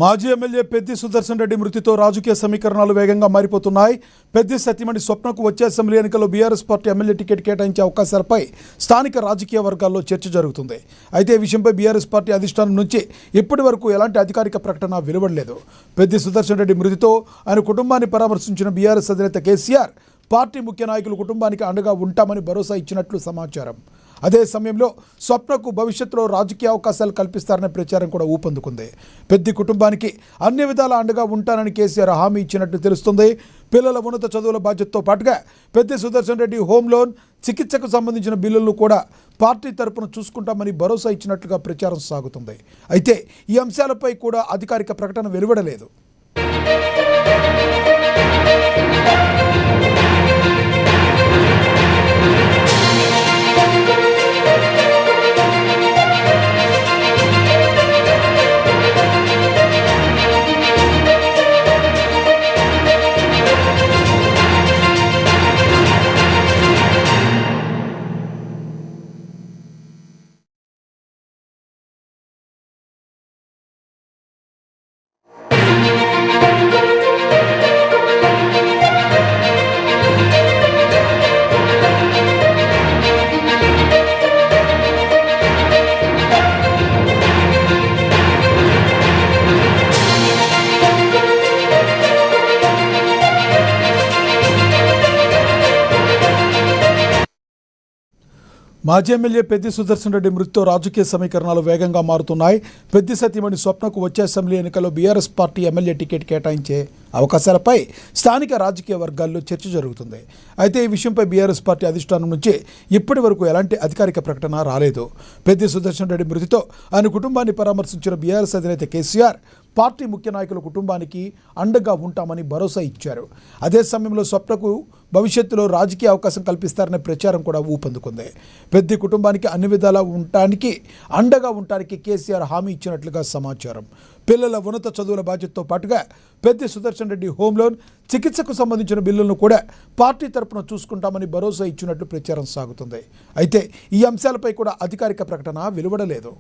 మాజీ ఎమ్మెల్యే పెద్ది సుదర్శన్ రెడ్డి మృతితో రాజకీయ సమీకరణాలు వేగంగా మారిపోతున్నాయి. పెద్ది సతీమణి స్వప్నకు వచ్చే అసెంబ్లీ ఎన్నికల్లో బీఆర్ఎస్ పార్టీ ఎమ్మెల్యే టికెట్ కేటాయించే అవకాశాలపై స్థానిక రాజకీయ వర్గాల్లో చర్చ జరుగుతుంది. అయితే ఈ విషయంపై బీఆర్ఎస్ పార్టీ అధిష్టానం నుంచి ఇప్పటి వరకు ఎలాంటి అధికారిక ప్రకటన వెలువడలేదు. పెద్ది సుదర్శన్ రెడ్డి మృతితో ఆయన కుటుంబాన్ని పరామర్శించిన బీఆర్ఎస్ అధినేత కేసీఆర్ పార్టీ ముఖ్య నాయకులు కుటుంబానికి అండగా ఉంటామని భరోసా ఇచ్చినట్లు సమాచారం. అదే సమయంలో స్వప్నకు భవిష్యత్తులో రాజకీయ అవకాశాలు కల్పిస్తారనే ప్రచారం కూడా ఊపందుకుంది. పెద్ది కుటుంబానికి అన్ని విధాల అండగా ఉంటానని కేసీఆర్ హామీ ఇచ్చినట్టు తెలుస్తుంది. పిల్లల ఉన్నత చదువుల బాధ్యతతో పాటుగా పెద్ది సుదర్శన్ రెడ్డి హోమ్ లోన్, చికిత్సకు సంబంధించిన బిల్లులను కూడా పార్టీ తరపున చూసుకుంటామని భరోసా ఇచ్చినట్లుగా ప్రచారం సాగుతుంది. అయితే ఈ అంశాలపై కూడా అధికారిక ప్రకటన వెలువడలేదు. మాజీ ఎమ్మెల్యే పెద్ది సుదర్శన్ రెడ్డి మృతితో రాజకీయ సమీకరణాలు వేగంగా మారుతున్నాయి. పెద్ది సతీమణి స్వప్నకు వచ్చే అసెంబ్లీ ఎన్నికల్లో బీఆర్ఎస్ పార్టీ ఎమ్మెల్యే టికెట్ కేటాయించే అవకాశాలపై స్థానిక రాజకీయ వర్గాల్లో చర్చ జరుగుతుంది. అయితే ఈ విషయంపై బీఆర్ఎస్ పార్టీ అధిష్టానం నుంచి ఇప్పటి వరకు ఎలాంటి అధికారిక ప్రకటన రాలేదు. పెద్ది సుదర్శన్ రెడ్డి మృతితో ఆయన కుటుంబాన్ని పరామర్శించిన బీఆర్ఎస్ అధినేత కేసీఆర్ పార్టీ ముఖ్య నాయకుల కుటుంబానికి అండగా ఉంటామని భరోసా ఇచ్చారు. అదే సమయంలో స్వప్నకు భవిష్యత్తులో రాజకీయ అవకాశం కల్పిస్తారనే ప్రచారం కూడా ఊపందుకుంది. పెద్ది కుటుంబానికి అన్ని విధాలా అండగా ఉండటానికి కేసీఆర్ హామీ ఇచ్చినట్లుగా సమాచారం. పిల్లల ఉన్నత చదువుల బాధ్యతతో పాటుగా పెద్ది సుదర్శన్ రెడ్డి హోమ్ లోన్, చికిత్సకు సంబంధించిన బిల్లులను కూడా పార్టీ తరపున చూసుకుంటామని భరోసా ఇచ్చినట్లు ప్రచారం సాగుతుంది. అయితే ఈ అంశాలపై కూడా అధికారిక ప్రకటన వెలువడలేదు.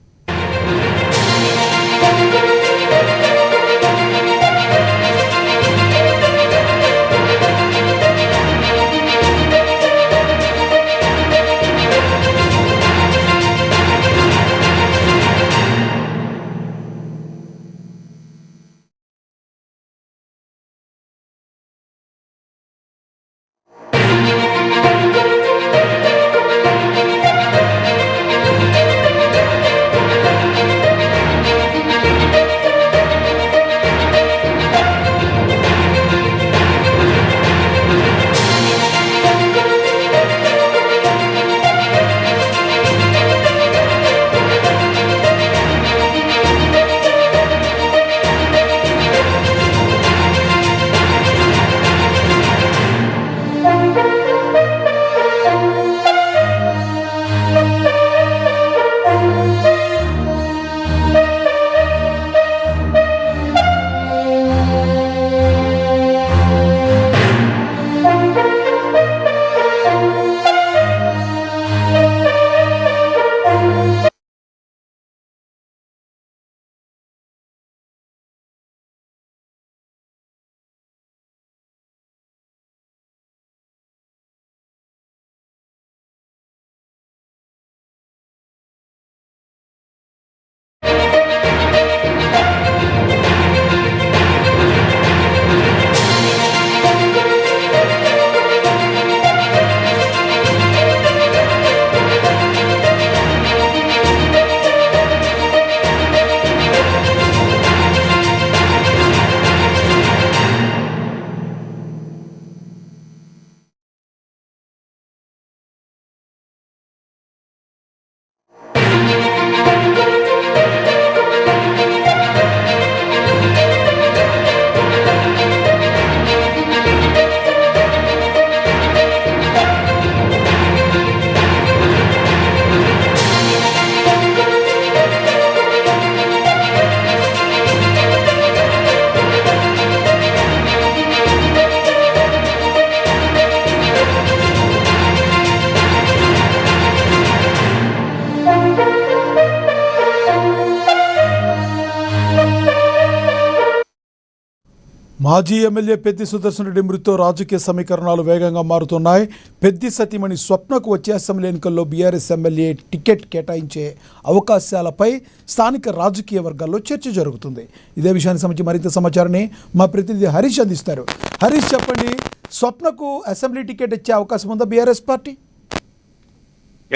మాజీ ఎమ్మెల్యే పెద్ది సుదర్శన్ రెడ్డి మృతితో రాజకీయ సమీకరణాలు వేగంగా మారుతున్నాయి. పెద్ది సతీమణి స్వప్నకు వచ్చే అసెంబ్లీ ఎన్నికల్లో బీఆర్ఎస్ ఎమ్మెల్యే టికెట్ కేటాయించే అవకాశాలపై స్థానిక రాజకీయ వర్గాల్లో చర్చ జరుగుతుంది. ఇదే విషయానికి సంబంధించి మరింత సమాచారాన్ని మా ప్రతినిధి హరీష్ అందిస్తారు. హరీష్, చెప్పండి, స్వప్నకు అసెంబ్లీ టికెట్ ఇచ్చే అవకాశం ఉందా బీఆర్ఎస్ పార్టీ?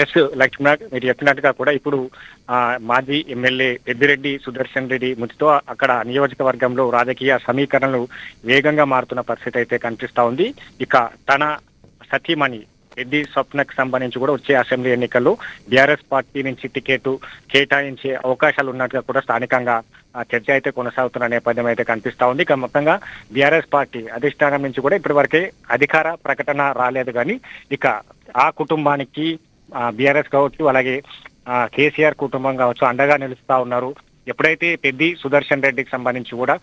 ఎస్ లక్ష్మణ, మీరు చెప్పినట్టుగా కూడా ఇప్పుడు మాజీ ఎమ్మెల్యే పెద్దిరెడ్డి సుదర్శన్ రెడ్డి మృతితో అక్కడ నియోజకవర్గంలో రాజకీయ సమీకరణలు వేగంగా మారుతున్న పరిస్థితి అయితే కనిపిస్తా ఉంది. ఇక తన సతీమణి పెద్ది స్వప్నకు సంబంధించి కూడా వచ్చే అసెంబ్లీ ఎన్నికల్లో బీఆర్ఎస్ పార్టీ నుంచి టికెట్ కేటాయించే అవకాశాలు ఉన్నట్టుగా కూడా స్థానికంగా చర్చ అయితే కొనసాగుతున్న నేపథ్యం అయితే కనిపిస్తా ఉంది. ఇక మొత్తంగా బీఆర్ఎస్ పార్టీ అధిష్టానం నుంచి కూడా ఇప్పటివరకే అధికార ప్రకటన రాలేదు, కానీ ఇక ఆ కుటుంబానికి బీఆర్ఎస్ కావచ్చు, అలాగే కేసీఆర్ కుటుంబం కావచ్చు అండగా నిలుస్తా ఉన్నారు. ఎప్పుడైతే పెద్ది సుదర్శన్ రెడ్డికి సంబంధించి కూడా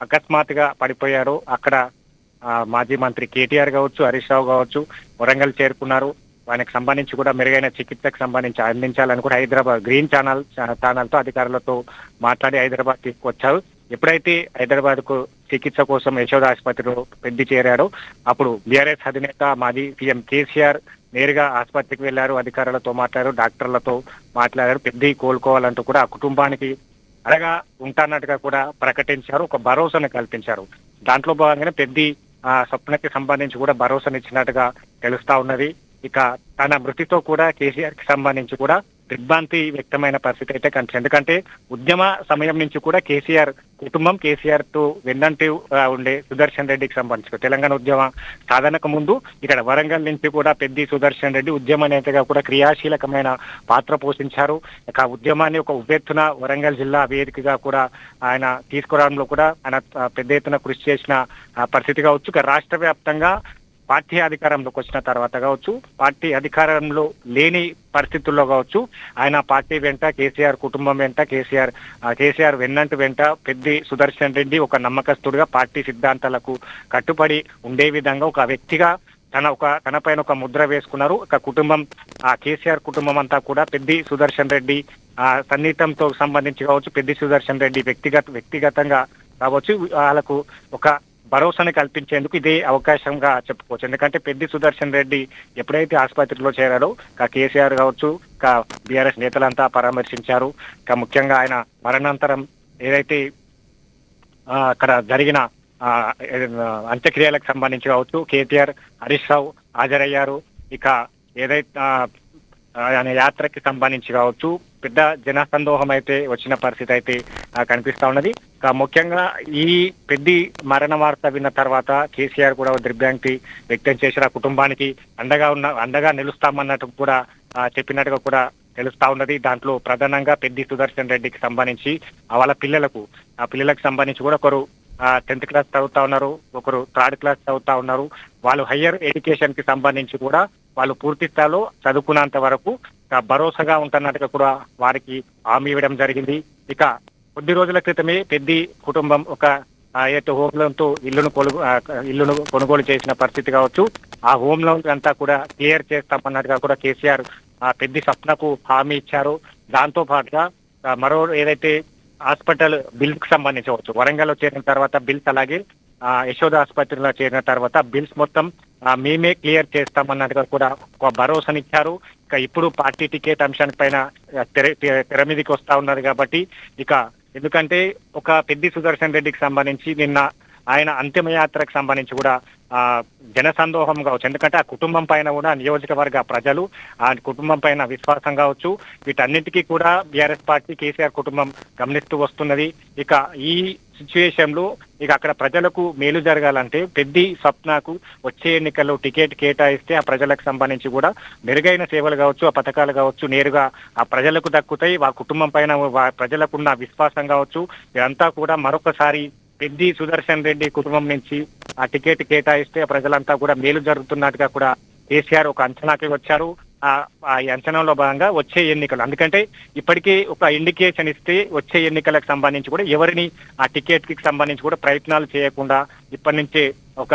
అకస్మాత్తుగా పడిపోయారో అక్కడ మాజీ మంత్రి కేటీఆర్ కావచ్చు, హరీష్ రావు కావచ్చు వరంగల్ చేరుకున్నారు. ఆయనకు సంబంధించి కూడా మెరుగైన చికిత్సకు సంబంధించి అందించాలని కూడా హైదరాబాద్ గ్రీన్ ఛానల్తో అధికారులతో మాట్లాడి హైదరాబాద్ తీసుకొచ్చారు. ఎప్పుడైతే హైదరాబాద్ కు చికిత్స కోసం యశోద ఆసుపత్రిలో పెద్ది చేరారో అప్పుడు బీఆర్ఎస్ అధినేత మాజీ సీఎం కేసీఆర్ నేరుగా ఆసుపత్రికి వెళ్లారు, అధికారులతో మాట్లాడారు, డాక్టర్లతో మాట్లాడారు. పెద్ది కోలుకోవాలంటూ కూడా ఆ కుటుంబానికి అనగా ఉంటానట్టుగా కూడా ప్రకటించారు, ఒక భరోసాను కల్పించారు. దాంట్లో భాగంగానే పెద్ది స్వప్నకి సంబంధించి కూడా భరోసానిచ్చినట్టుగా తెలుస్తా ఉన్నది. ఇక తన మృతితో కూడా కేసీఆర్ కి సంబంధించి కూడా దిగ్భ్రాంతి వ్యక్తమైన పరిస్థితి అయితే కనిపిస్తుంది. ఎందుకంటే ఉద్యమ సమయం నుంచి కూడా కేసీఆర్ కుటుంబం కేసీఆర్ తో వెన్నంటి ఉండే సుదర్శన్ రెడ్డికి సంబంధించి తెలంగాణ ఉద్యమ సాధనకు ముందు ఇక్కడ వరంగల్ నుంచి కూడా పెద్ది సుదర్శన్ రెడ్డి ఉద్యమ నేతగా కూడా క్రియాశీలకమైన పాత్ర పోషించారు. ఇక ఉద్యమాన్ని ఒక ఉవ్వెత్తున వరంగల్ జిల్లా వేదికగా కూడా ఆయన తీసుకురావడంలో కూడా ఆయన పెద్ద ఎత్తున కృషి చేసిన పరిస్థితి కావచ్చు. ఇక రాష్ట్ర వ్యాప్తంగా పార్టీ అధికారంలోకి వచ్చిన తర్వాత కావచ్చు, పార్టీ అధికారంలో లేని పరిస్థితుల్లో కావచ్చు, ఆయన పార్టీ వెంట కేసీఆర్ కుటుంబం వెంట కేసీఆర్ వెంట పెద్ది సుదర్శన్ రెడ్డి ఒక నమ్మకస్తుడిగా పార్టీ సిద్ధాంతాలకు కట్టుబడి ఉండే విధంగా ఒక వ్యక్తిగా తనపైన ఒక ముద్ర వేసుకున్నారు. ఒక కుటుంబం కేసీఆర్ కుటుంబం అంతా కూడా పెద్ది సుదర్శన్ రెడ్డి సన్నిహితంతో సంబంధించి కావచ్చు, పెద్ది సుదర్శన్ రెడ్డి వ్యక్తిగతంగా కావచ్చు వాళ్ళకు ఒక భరోసాని కల్పించేందుకు ఇదే అవకాశంగా చెప్పుకోవచ్చు. ఎందుకంటే పెద్ది సుదర్శన్ రెడ్డి ఎప్పుడైతే ఆసుపత్రిలో చేరారో కేసీఆర్ కావచ్చు, బీఆర్ఎస్ నేతలంతా పరామర్శించారు. ముఖ్యంగా ఆయన మరణాంతరం ఏదైతే అక్కడ జరిగిన అంత్యక్రియలకు సంబంధించి కావచ్చు కేటీఆర్, హరీష్ రావు హాజరయ్యారు. ఇక ఏదైతే ఆయన యాత్రకి సంబంధించి కావచ్చు పెద్ద జనసందోహం అయితే వచ్చిన పరిస్థితి అయితే కనిపిస్తా ఉన్నది. ముఖ్యంగా ఈ పెద్ది మరణ వార్త విన్న తర్వాత కేసీఆర్ కూడా దిగ్భ్రాంతి వ్యక్తం చేసిన కుటుంబానికి అండగా నిలుస్తామన్నట్టు కూడా చెప్పినట్టుగా కూడా తెలుస్తా ఉన్నది. దాంట్లో ప్రధానంగా పెద్ది సుదర్శన్ రెడ్డికి సంబంధించి వాళ్ళ పిల్లలకు సంబంధించి కూడా ఒకరు 10th క్లాస్ చదువుతా ఉన్నారు, ఒకరు 3rd క్లాస్ చదువుతా ఉన్నారు. వాళ్ళు హయ్యర్ ఎడ్యుకేషన్ కి సంబంధించి కూడా వాళ్ళు పూర్తి స్థాయిలో చదువుకున్నంత వరకు భరోసాగా ఉంటున్నట్టుగా కూడా వారికి హామీ ఇవ్వడం జరిగింది. ఇక కొద్ది రోజుల క్రితమే పెద్ది కుటుంబం ఒక హోమ్ లోన్ తో ఇల్లును కొనుగోలు చేసిన పరిస్థితి కావచ్చు. ఆ హోమ్ లోన్ అంతా కూడా క్లియర్ చేస్తామన్నట్టుగా కూడా కేసీఆర్ పెద్ది స్వప్నకు హామీ ఇచ్చారు. దాంతో పాటుగా మరో ఏదైతే హాస్పిటల్ బిల్స్ కి సంబంధించవచ్చు వరంగల్ చేరిన తర్వాత బిల్స్, అలాగే యశోద ఆసుపత్రిలో చేరిన తర్వాత బిల్స్ మొత్తం మేమే క్లియర్ చేస్తామన్నట్టుగా కూడా ఒక భరోసానిచ్చారు. ఇక ఇప్పుడు పార్టీ టికెట్ అంశానికి పైన తెర మీదకి వస్తా ఉన్నారు కాబట్టి ఇక ఎందుకంటే ఒక పెద్ది సుదర్శన్ రెడ్డికి సంబంధించి నిన్న ఆయన అంతిమయాత్రకు సంబంధించి కూడా జనసందోహం కావచ్చు. ఎందుకంటే ఆ కుటుంబం పైన కూడా నియోజకవర్గ ప్రజలు ఆ కుటుంబం పైన విశ్వాసం కావచ్చు, వీటన్నిటికీ కూడా బీఆర్ఎస్ పార్టీ కేసీఆర్ కుటుంబం గమనిస్తూ వస్తున్నది. ఇక ఈ సిచ్యువేషన్ లో ఇక అక్కడ ప్రజలకు మేలు జరగాలంటే పెద్ది స్వప్నకు వచ్చే ఎన్నికల్లో టికెట్ కేటాయిస్తే ఆ ప్రజలకు సంబంధించి కూడా మెరుగైన సేవలు కావచ్చు, ఆ పథకాలు కావచ్చు నేరుగా ఆ ప్రజలకు దక్కుతాయి. ఆ కుటుంబం పైన ప్రజలకున్న విశ్వాసం కావచ్చు ఇదంతా కూడా మరొకసారి పెద్ది సుదర్శన్ రెడ్డి కుటుంబం నుంచి ఆ టికెట్ కేటాయిస్తే ప్రజలంతా కూడా మేలు జరుగుతున్నట్టుగా కూడా కేసీఆర్ ఒక అంచనాకి వచ్చారు. ఆ అంచనాలో భాగంగా వచ్చే ఎన్నికలు, ఎందుకంటే ఇప్పటికీ ఒక ఇండికేషన్ ఇస్తే వచ్చే ఎన్నికలకు సంబంధించి కూడా ఎవరిని ఆ టికెట్ కి సంబంధించి కూడా ప్రయత్నాలు చేయకుండా ఇప్పటి నుంచే ఒక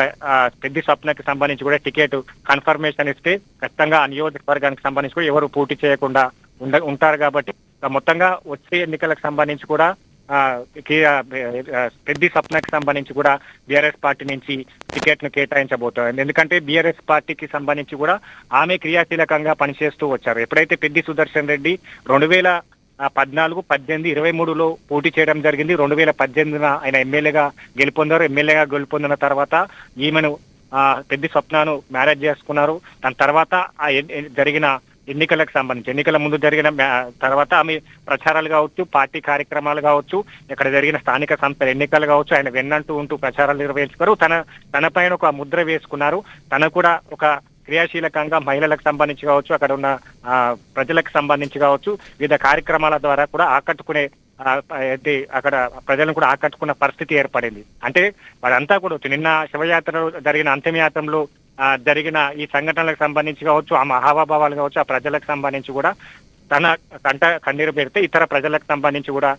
పెద్ది స్వప్నకి సంబంధించి కూడా టికెట్ కన్ఫర్మేషన్ ఇస్తే ఖచ్చితంగా ఆ నియోజకవర్గానికి సంబంధించి కూడా ఎవరు పోటీ చేయకుండా ఉంటారు. కాబట్టి మొత్తంగా వచ్చే ఎన్నికలకు సంబంధించి కూడా పెద్ది స్వప్నకి సంబంధించి కూడా బీఆర్ఎస్ పార్టీ నుంచి టికెట్ ను కేటాయించబోతోంది. ఎందుకంటే బీఆర్ఎస్ పార్టీకి సంబంధించి కూడా ఆమె క్రియాశీలకంగా పనిచేస్తూ వచ్చారు. ఎప్పుడైతే పెద్ది సుదర్శన్ రెడ్డి 2014, 18, 23లో పోటీ చేయడం జరిగింది. 2018 ఆయన ఎమ్మెల్యేగా గెలుపొందారు. ఎమ్మెల్యేగా గెలుపొందిన తర్వాత ఈమెను పెద్ది స్వప్నను మ్యారేజ్ చేసుకున్నారు. దాని తర్వాత జరిగిన ఎన్నికల ముందు జరిగిన తర్వాత ఆమె ప్రచారాలు కావచ్చు, పార్టీ కార్యక్రమాలు కావచ్చు, ఇక్కడ జరిగిన స్థానిక సంస్థల ఎన్నికలు కావచ్చు, ఆయన వెన్నంటూ ఉంటూ ప్రచారాలు నిర్వహించుకున్నారు. తన పైన ఒక ముద్ర వేసుకున్నారు. తను కూడా ఒక క్రియాశీలకంగా మహిళలకు సంబంధించి కావచ్చు, అక్కడ ఉన్న ప్రజలకు సంబంధించి కావచ్చు, వివిధ కార్యక్రమాల ద్వారా కూడా ఆకట్టుకునే అయితే అక్కడ ప్రజలను కూడా ఆకట్టుకున్న పరిస్థితి ఏర్పడింది. అంటే వారంతా కూడా నిన్న శివయాత్రలో జరిగిన అంతిమయాత్రలో జరిగిన ఈ సంఘటనలకు సంబంధించి కావచ్చు, ఆ మహాభావాలు కావచ్చు, ఆ ప్రజలకు సంబంధించి కూడా తన కంట కన్నీరు పెడితే ఇతర ప్రజలకు సంబంధించి కూడా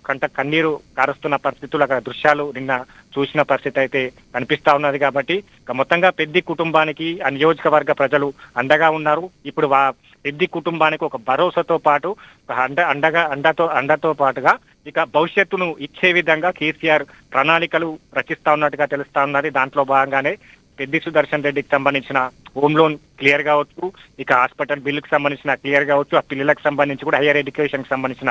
కంట కన్నీరు కారుస్తున్న పరిస్థితులు అక్కడ దృశ్యాలు నిన్న చూసిన పరిస్థితి అయితే కనిపిస్తా ఉన్నది. కాబట్టి మొత్తంగా పెద్ది కుటుంబానికి ఆ నియోజకవర్గ ప్రజలు అండగా ఉన్నారు. ఇప్పుడు పెద్ది కుటుంబానికి ఒక భరోసాతో పాటు అండతో పాటుగా ఇక భవిష్యత్తును ఇచ్చే విధంగా కేసీఆర్ ప్రణాళికలు రచిస్తా ఉన్నట్టుగా తెలుస్తా ఉన్నది. దాంట్లో భాగంగానే పెద్ది సుదర్శన్ రెడ్డికి సంబంధించిన హోమ్ లోన్ క్లియర్ కావచ్చు, ఇక హాస్పిటల్ బిల్లుకు సంబంధించిన క్లియర్ కావచ్చు, ఆ పిల్లలకు సంబంధించి కూడా హైయర్ ఎడ్యుకేషన్ కి సంబంధించిన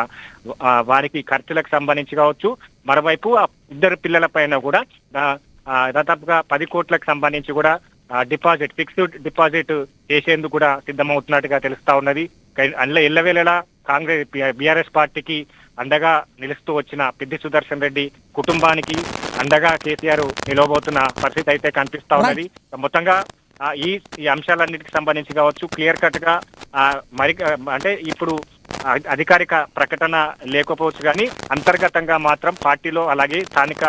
వారికి ఖర్చులకు సంబంధించి కావచ్చు, మరోవైపు ఆ ఇద్దరు పిల్లల పైన కూడా దాదాపుగా 10 కోట్లకు సంబంధించి కూడా ఫిక్స్డ్ డిపాజిట్ చేసేందుకు కూడా సిద్ధమవుతున్నట్టుగా తెలుస్తా ఉన్నది. అందులో ఎల్లవేళలా బీఆర్ఎస్ పార్టీకి అండగా నిలుస్తూ వచ్చిన పెద్ది సుదర్శన్ రెడ్డి కుటుంబానికి అండగా కేసీఆర్ నిలవబోతున్న పరిస్థితి అయితే కనిపిస్తా ఉన్నది. మొత్తంగా ఈ అంశాలన్నిటికి సంబంధించి కావచ్చు క్లియర్ కట్ గా మరి అంటే ఇప్పుడు అధికారిక ప్రకటన లేకపోవచ్చు కానీ అంతర్గతంగా మాత్రం పార్టీలో అలాగే స్థానిక